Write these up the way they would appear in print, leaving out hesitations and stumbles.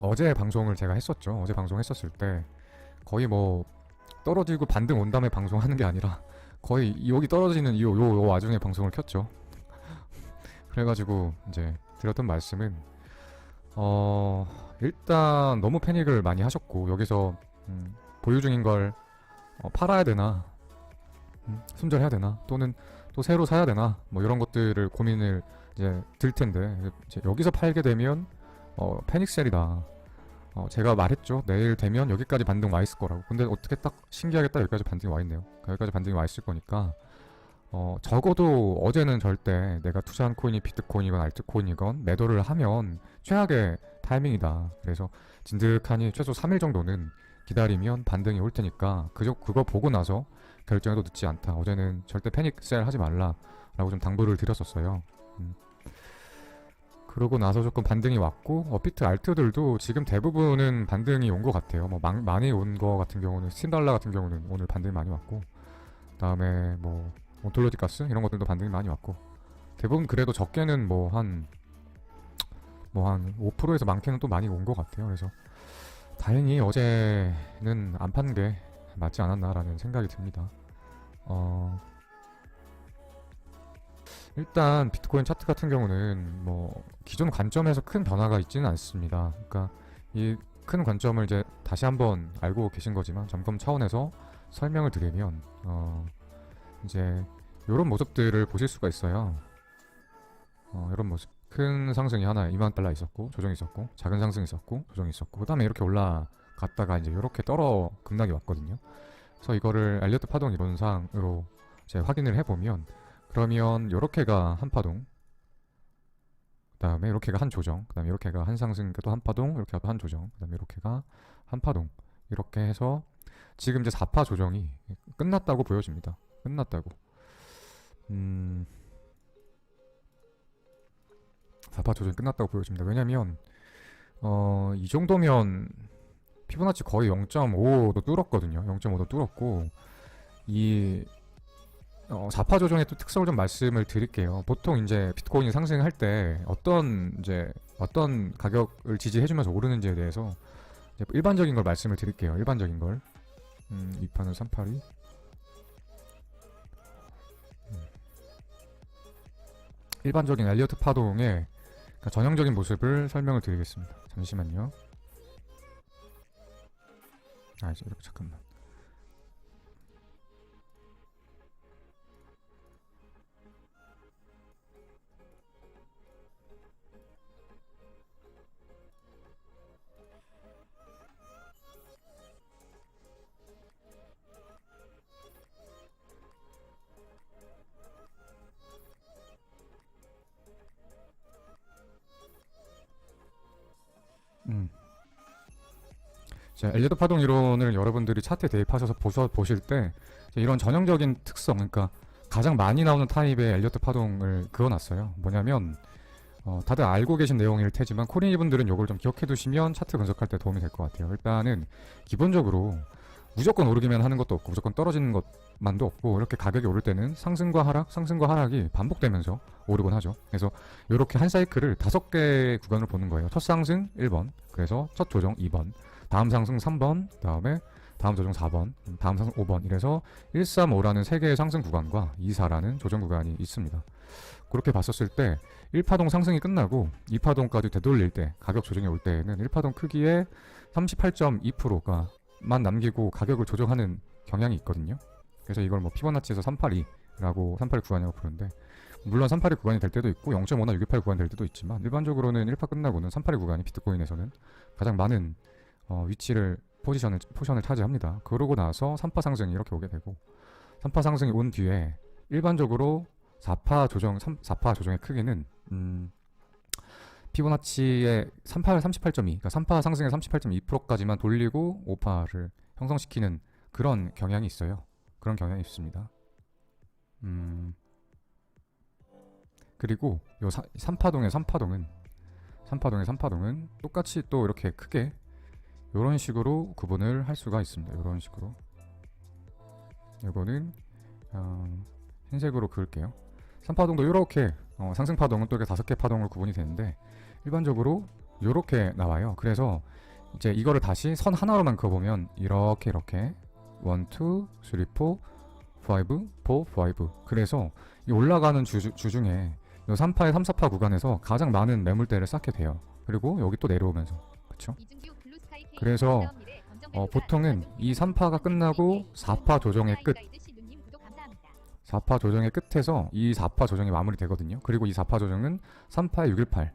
어제 방송을 제가 했었죠. 어제 방송했었을 때 거의 뭐 떨어지고 반등 온 다음에 방송하는 게 아니라 거의 여기 떨어지는 요 와중에 방송을 켰죠. 그래가지고 이제 드렸던 말씀은 일단 너무 패닉을 많이 하셨고 여기서 보유 중인 걸 팔아야 되나 손절해야 되나 또는 또 새로 사야 되나 뭐 이런 것들을 고민을 이제 들 텐데 이제 여기서 팔게 되면 패닉셀이다. 제가 말했죠. 내일 되면 여기까지 반등 와 있을 거라고. 근데 어떻게 딱 신기하게 딱 여기까지 반등이 와 있네요. 여기까지 반등이 와 있을 거니까 적어도 어제는 절대 내가 투자한 코인이 비트코인이건 알트코인이건 매도를 하면 최악의 타이밍이다. 그래서 진득하니 최소 3일 정도는 기다리면 반등이 올 테니까 그거 보고 나서 결정해도 늦지 않다. 어제는 절대 패닉셀 하지 말라라고 좀 당부를 드렸었어요. 그러고 나서 조금 반등이 왔고 비트 알트들도 지금 대부분은 반등이 온 것 같아요. 뭐 많이 온 거 같은 경우는 스팀달러 같은 경우는 오늘 반등이 많이 왔고 그다음에 뭐 온톨로지가스 이런 것들도 반등이 많이 왔고 대부분 그래도 적게는 뭐 한 5%에서 많게는 또 많이 온 것 같아요. 그래서 다행히 어제는 안 판 게 맞지 않았나라는 생각이 듭니다. 일단 비트코인 차트 같은 경우는 뭐 기존 관점에서 큰 변화가 있지는 않습니다. 그러니까 이 큰 관점을 이제 다시 한번 알고 계신 거지만 점검 차원에서 설명을 드리면 이제 이런 모습들을 보실 수가 있어요. 이런 모습. 큰 상승이 하나 2만 달러 있었고 조정이 있었고 작은 상승이 있었고 조정이 있었고 그다음에 이렇게 올라갔다가 이제 이렇게 급락이 왔거든요. 그래서 이거를 엘리어트 파동 이론상으로 이제 확인을 해보면 그러면 이렇게가 한 파동, 그다음에 이렇게가 한 조정, 그다음에 이렇게가 한 상승 또 한 파동, 이렇게 한 조정, 그다음에 이렇게가 한 파동 이렇게 해서 지금 이제 4파 조정이 끝났다고 보여집니다. 끝났다고. 4파 조정이 끝났다고 보여집니다. 왜냐면 이 정도면 피보나치 거의 0.5도 뚫었거든요. 0.5도 뚫었고 이 4파 조정의 또 특성을 좀 말씀을 드릴게요. 보통 이제 비트코인이 상승할 때 어떤 가격을 지지해주면서 오르는지에 대해서 이제 일반적인 걸 말씀을 드릴게요. 일반적인 걸. 2파는 3파리. 일반적인 엘리어트 파동의 그러니까 전형적인 모습을 설명을 드리겠습니다. 잠시만요. 이제 이렇게 잠깐만. 엘리어트 파동 이론을 여러분들이 차트에 대입하셔서 보실 때 이런 전형적인 특성, 그러니까 가장 많이 나오는 타입의 엘리어트 파동을 그어놨어요. 뭐냐면 다들 알고 계신 내용일 테지만 코린이 분들은 이걸 좀 기억해 두시면 차트 분석할 때 도움이 될 것 같아요. 일단은 기본적으로 무조건 오르기만 하는 것도 없고 무조건 떨어지는 것만도 없고 이렇게 가격이 오를 때는 상승과 하락이 반복되면서 오르곤 하죠. 그래서 이렇게 한 사이클을 5개 구간을 보는 거예요. 첫 상승 1번, 그래서 첫 조정 2번, 다음 상승 3번, 다음에 다음 조정 4번, 다음 상승 5번 이래서 1, 3, 5라는 3개의 상승 구간과 2, 4라는 조정 구간이 있습니다. 그렇게 봤었을 때 1파동 상승이 끝나고 2파동까지 되돌릴 때 가격 조정이 올 때에는 1파동 크기의 38.2%가 만 남기고 가격을 조정하는 경향이 있거든요. 그래서 이걸 뭐 피보나치에서 382 구간이라고 부르는데 물론 382 구간이 될 때도 있고 0.5나 628 구간이 될 때도 있지만 일반적으로는 1파 끝나고는 382 구간이 비트코인에서는 가장 많은 포지션을 차지합니다. 그러고 나서 3파 상승이 이렇게 오게 되고 3파 상승이 온 뒤에 일반적으로 4파 조정의 크기는 피보나치의 38.2, 그러니까 3파 상승의 38.2%까지만 돌리고 5파를 형성시키는 그런 경향이 있어요. 그런 경향이 있습니다. 그리고 요 3파동의 3파동은 똑같이 또 이렇게 크게 이런 식으로 구분을 할 수가 있습니다. 이런 식으로. 이거는 흰색으로 그을게요. 3파동도 이렇게 상승파동은 또 이렇게 5개 파동으로 구분이 되는데 일반적으로 요렇게 나와요. 그래서 이제 이거를 다시 선 하나로만 그어보면 이렇게 1, 2, 3, 4, 5, 5. 그래서 이 올라가는 주 중에 이 3파의 3, 4파 구간에서 가장 많은 매물대를 쌓게 돼요. 그리고 여기 또 내려오면서, 그쵸? 그래서 보통은 이 3파가 끝나고 4파 조정의 끝, 4파 조정의 끝에서 이 4파 조정이 마무리되거든요. 그리고 이 4파 조정은 3파의 618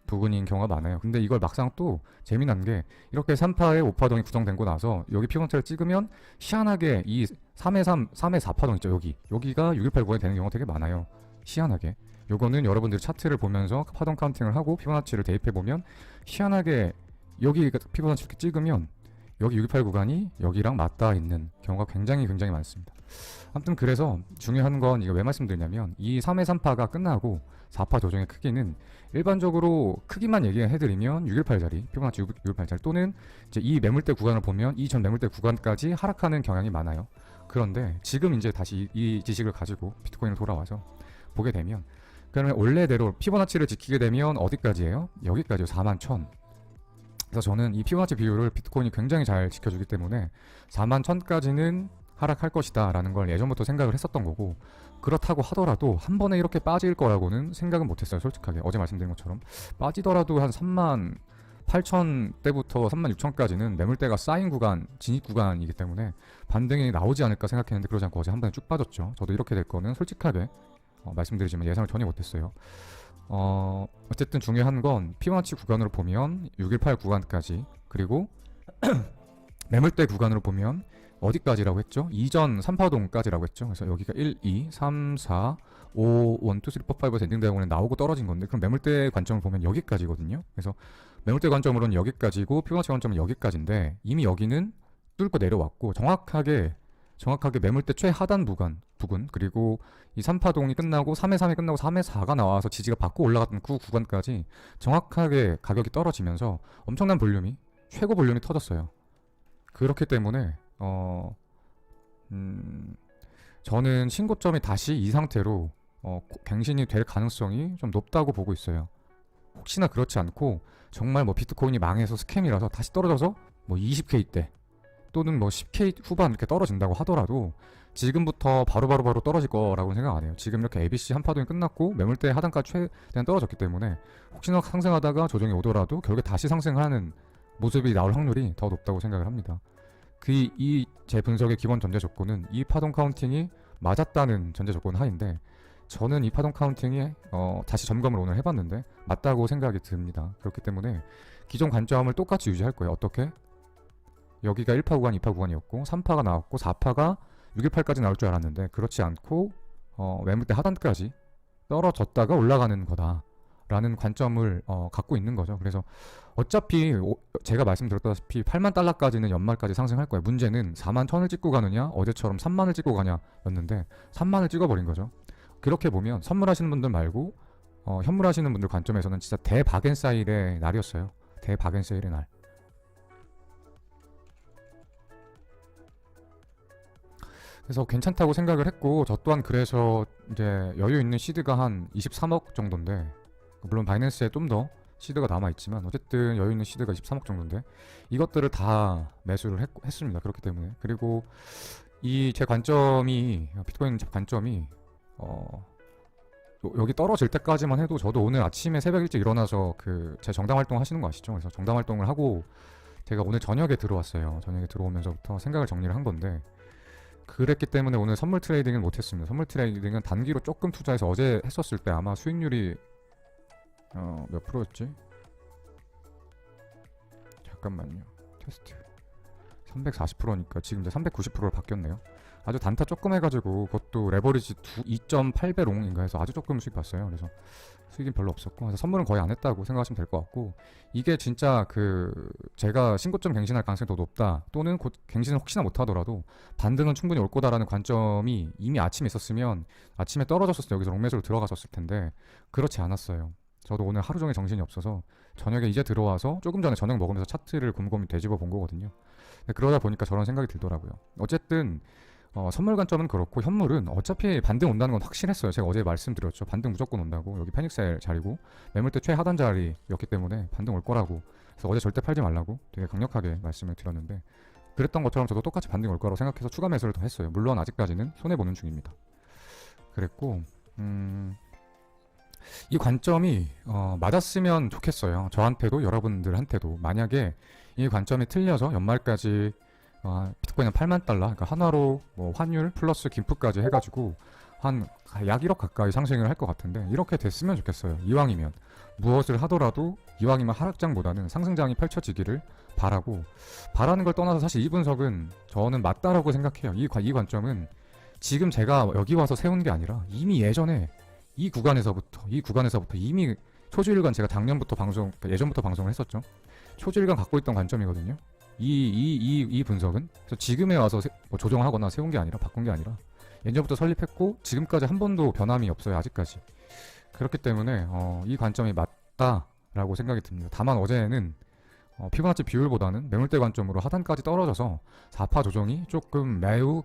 부근인 경우가 많아요. 근데 이걸 막상 또 재미난 게 이렇게 3파의 5파동이 구성되고 나서 여기 피보나치를 찍으면 희한하게 이 3의 3, 3의 4파동 있죠. 여기가 618 구간이 되는 경우가 되게 많아요. 희한하게. 요거는 여러분들이 차트를 보면서 파동 카운팅을 하고 피보나치를 대입해보면 희한하게 여기 피보나치 이렇게 찍으면 여기 618 구간이 여기랑 맞닿아 있는 경우가 굉장히 많습니다. 아무튼 그래서 중요한 건 이거 왜 말씀드리냐면 이 3의 3파가 끝나고 4파 조정의 크기는 일반적으로 크기만 얘기해드리면 618짜리, 피보나치 618짜리 또는 이제 이 매물대 구간을 보면 이 전 매물대 구간까지 하락하는 경향이 많아요. 그런데 지금 이제 다시 이 지식을 가지고 비트코인을 돌아와서 보게 되면 그러면 원래대로 피보나치를 지키게 되면 어디까지예요? 여기까지요. 41,000. 그래서 저는 이 피보나치 비율을 비트코인이 굉장히 잘 지켜주기 때문에 41,000까지는 하락할 것이다 라는 걸 예전부터 생각을 했었던 거고, 그렇다고 하더라도 한 번에 이렇게 빠질 거라고는 생각은 못했어요. 솔직하게 어제 말씀드린 것처럼 빠지더라도 한 38,000대부터 36,000까지는 매물대가 쌓인 구간, 진입 구간이기 때문에 반등이 나오지 않을까 생각했는데 그러지 않고 어제 한 번에 쭉 빠졌죠. 저도 이렇게 될 거는 솔직하게 말씀드리지만 예상을 전혀 못했어요. 어쨌든 중요한 건 피보나치 구간으로 보면 618 구간까지, 그리고 매물대 구간으로 보면 어디까지라고 했죠? 이전 3파동까지라고 했죠. 그래서 여기가 1, 2, 3, 4, 5, 1, 2, 3, 4, 5에서 엔딩 다이아곤에 나오고 떨어진 건데, 그럼 매물대 관점을 보면 여기까지거든요. 그래서 매물대 관점으로는 여기까지고 피보나치 관점은 여기까지인데 이미 여기는 뚫고 내려왔고 정확하게 매물대 최하단 부근 그리고 이 3파동이 끝나고 3의 3이 끝나고 3의 4가 나와서 지지가 받고 올라갔던 그 구간까지 정확하게 가격이 떨어지면서 엄청난 볼륨이, 최고 볼륨이 터졌어요. 그렇기 때문에 저는 신고점이 다시 이 상태로 갱신이 될 가능성이 좀 높다고 보고 있어요. 혹시나 그렇지 않고 정말 뭐 비트코인이 망해서 스캠이라서 다시 떨어져서 뭐 20K대 또는 뭐 10K 후반 이렇게 떨어진다고 하더라도 지금부터 바로 떨어질 거라고는 생각 안 해요. 지금 이렇게 ABC 한파동이 끝났고 매물대 하단까지 최대한 떨어졌기 때문에 혹시나 상승하다가 조정이 오더라도 결국에 다시 상승하는 모습이 나올 확률이 더 높다고 생각을 합니다. 이 제 분석의 기본 전제 조건은 이 파동 카운팅이 맞았다는 전제 조건 하인데, 저는 이 파동 카운팅이 다시 점검을 오늘 해봤는데 맞다고 생각이 듭니다. 그렇기 때문에 기존 관점을 똑같이 유지할 거예요. 어떻게? 여기가 1파 구간, 2파 구간이었고 3파가 나왔고 4파가 618까지 나올 줄 알았는데 그렇지 않고 매물대 하단까지 떨어졌다가 올라가는 거다 라는 관점을 갖고 있는 거죠. 그래서 어차피 제가 말씀드렸다시피 8만 달러까지는 연말까지 상승할 거예요. 문제는 4만 1000을 찍고 가느냐 어제처럼 3만을 찍고 가냐 였는데 3만을 찍어버린 거죠. 그렇게 보면 선물하시는 분들 말고 현물하시는 분들 관점에서는 진짜 대박앤세일의 날이었어요. 대박앤세일의 날. 그래서 괜찮다고 생각을 했고, 저 또한 그래서 이제 여유 있는 시드가 한 23억 정도인데, 물론 바이낸스에 좀 더 시드가 남아있지만 어쨌든 여유 있는 시드가 23억 정도인데 이것들을 다 매수를 했습니다. 그렇기 때문에. 그리고 이 제 관점이, 비트코인 관점이 여기 떨어질 때까지만 해도 저도 오늘 아침에 새벽 일찍 일어나서 제 정당 활동 하시는 거 아시죠? 그래서 정당 활동을 하고 제가 오늘 저녁에 들어왔어요. 저녁에 들어오면서부터 생각을 정리를 한 건데, 그랬기 때문에 오늘 선물 트레이딩은 못했습니다. 선물 트레이딩은 단기로 조금 투자해서 어제 했었을 때 아마 수익률이 몇 프로였지? 잠깐만요. 테스트 340%니까 지금 이제 390%로 바뀌었네요. 아주 단타 조금 해가지고 그것도 레버리지 2.8배 롱인가 해서 아주 조금 수익 봤어요. 그래서 수익은 별로 없었고, 그래서 선물은 거의 안 했다고 생각하시면 될 것 같고, 이게 진짜 제가 신고점 갱신할 가능성이 더 높다, 또는 곧 갱신을 혹시나 못하더라도 반등은 충분히 올 거다라는 관점이 이미 아침에 있었으면 아침에 떨어졌을 때 여기서 롱매수로 들어가셨을 텐데 그렇지 않았어요. 저도 오늘 하루 종일 정신이 없어서 저녁에 이제 들어와서 조금 전에 저녁 먹으면서 차트를 곰곰이 되짚어 본 거거든요. 그러다 보니까 저런 생각이 들더라고요. 어쨌든 선물 관점은 그렇고 현물은 어차피 반등 온다는 건 확실했어요. 제가 어제 말씀드렸죠. 반등 무조건 온다고. 여기 패닉셀 자리고 매물대 최하단 자리였기 때문에 반등 올 거라고. 그래서 어제 절대 팔지 말라고 되게 강력하게 말씀을 드렸는데 그랬던 것처럼 저도 똑같이 반등 올 거라고 생각해서 추가 매수를 더 했어요. 물론 아직까지는 손해보는 중입니다. 그랬고 이 관점이 맞았으면 좋겠어요. 저한테도 여러분들한테도. 만약에 이 관점이 틀려서 연말까지 비트코인은 8만 달러, 그러니까 한화로 뭐 환율 플러스 김프까지 해가지고 한 약 1억 가까이 상승을 할 것 같은데 이렇게 됐으면 좋겠어요. 이왕이면 무엇을 하더라도 이왕이면 하락장보다는 상승장이 펼쳐지기를 바라는 걸 떠나서 사실 이 분석은 저는 맞다라고 생각해요. 이 관점은 지금 제가 여기 와서 세운 게 아니라 이미 예전에 이 구간에서부터 이미 초주일간 제가 작년부터 그러니까 예전부터 방송을 했었죠. 초주일간 갖고 있던 관점이거든요. 이 분석은. 그래서 지금에 와서 뭐 조정하거나 세운 게 아니라 바꾼 게 아니라 예전부터 설립했고 지금까지 한 번도 변함이 없어요. 아직까지. 그렇기 때문에 이 관점이 맞다라고 생각이 듭니다. 다만 어제는 피보나치 비율보다는 매물대 관점으로 하단까지 떨어져서 4파 조정이 조금 매우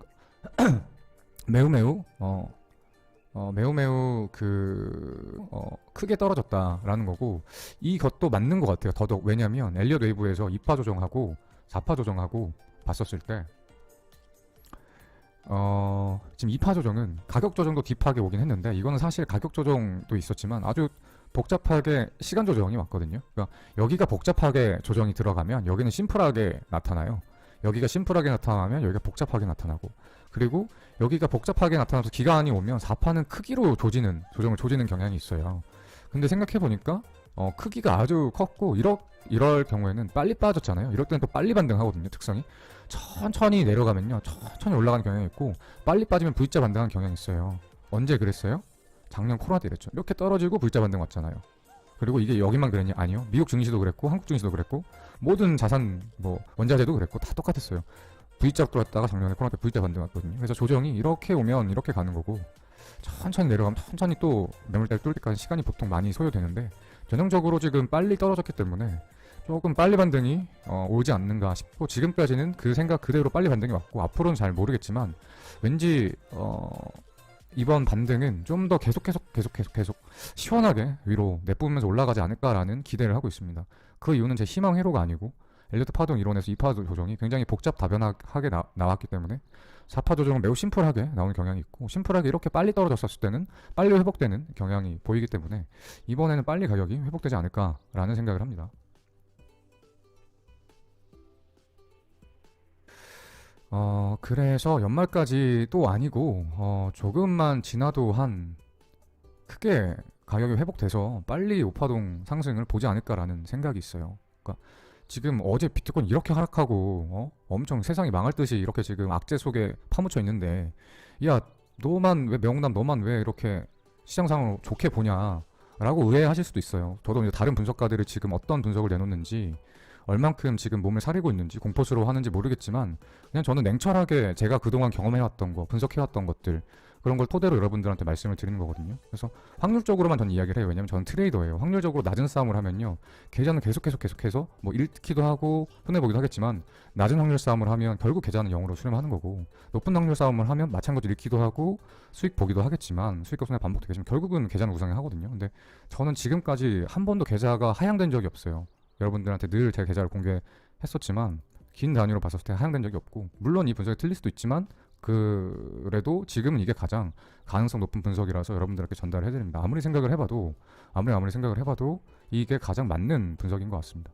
크게 떨어졌다라는 거고 이것도 맞는 것 같아요. 더더욱 왜냐면 엘리엇 웨이브에서 2파 조정하고 4파 조정하고 봤었을 때 지금 2파 조정은 가격 조정도 딥하게 오긴 했는데 이거는 사실 가격 조정도 있었지만 아주 복잡하게 시간 조정이 왔거든요. 그러니까 여기가 복잡하게 조정이 들어가면 여기는 심플하게 나타나요. 여기가 심플하게 나타나면 여기가 복잡하게 나타나고 그리고 여기가 복잡하게 나타나서 기간이 오면 4파는 크기로 조정을 조지는 경향이 있어요. 근데 생각해보니까 크기가 아주 컸고 이럴 경우에는 빨리 빠졌잖아요. 이럴 때는 또 빨리 반등하거든요. 특성이 천천히 내려가면요 천천히 올라가는 경향이 있고 빨리 빠지면 V자 반등하는 경향이 있어요. 언제 그랬어요? 작년 코로나 때 이랬죠. 이렇게 떨어지고 V자 반등 왔잖아요. 그리고 이게 여기만 그랬냐? 아니요. 미국 증시도 그랬고 한국 증시도 그랬고 모든 자산 뭐 원자재도 그랬고 다 똑같았어요. V자 들어왔다가 작년에 코로나 때 V자 반등 왔거든요. 그래서 조정이 이렇게 오면 이렇게 가는 거고 천천히 내려가면 천천히 또 매물대를 뚫을 때까지 시간이 보통 많이 소요되는데 전형적으로 지금 빨리 떨어졌기 때문에 조금 빨리 반등이 오지 않는가 싶고 지금까지는 그 생각 그대로 빨리 반등이 왔고 앞으로는 잘 모르겠지만 왠지 이번 반등은 좀 더 계속 시원하게 위로 내뿜으면서 올라가지 않을까라는 기대를 하고 있습니다. 그 이유는 제 희망 회로가 아니고 엘리어트 파동 이론에서 2파 조정이 굉장히 복잡다변하게 나왔기 때문에 4파 조정은 매우 심플하게 나오는 경향이 있고 심플하게 이렇게 빨리 떨어졌을 때는 빨리 회복되는 경향이 보이기 때문에 이번에는 빨리 가격이 회복되지 않을까라는 생각을 합니다. 그래서 연말까지도 아니고 조금만 지나도 한 크게 가격이 회복돼서 빨리 오파동 상승을 보지 않을까라는 생각이 있어요. 그러니까 지금 어제 비트코인 이렇게 하락하고 엄청 세상이 망할 듯이 이렇게 지금 악재 속에 파묻혀 있는데 야 너만 왜 이렇게 시장 상황을 좋게 보냐 라고 의아해하실 수도 있어요. 저도 이제 다른 분석가들이 지금 어떤 분석을 내놓는지 얼만큼 지금 몸을 사리고 있는지 공포스러워하는지 모르겠지만 그냥 저는 냉철하게 제가 그동안 경험해왔던 거 분석해왔던 것들 그런 걸 토대로 여러분들한테 말씀을 드리는 거거든요. 그래서 확률적으로만 저는 이야기를 해요. 왜냐면 저는 트레이더예요. 확률적으로 낮은 싸움을 하면요 계좌는 계속해서 뭐 잃기도 하고 손해보기도 하겠지만 낮은 확률 싸움을 하면 결국 계좌는 0으로 수렴하는 거고 높은 확률 싸움을 하면 마찬가지로 잃기도 하고 수익 보기도 하겠지만 수익과 손해 반복되겠지만 결국은 계좌는 우상을 하거든요. 근데 저는 지금까지 한 번도 계좌가 하향된 적이 없어요. 여러분들한테 늘 제 계좌를 공개했었지만 긴 단위로 봤을 때 하향된 적이 없고 물론 이 분석이 틀릴 수도 있지만 그래도 지금은 이게 가장 가능성 높은 분석이라서 여러분들에게 전달을 해드립니다. 아무리 생각을 해봐도 이게 가장 맞는 분석인 것 같습니다.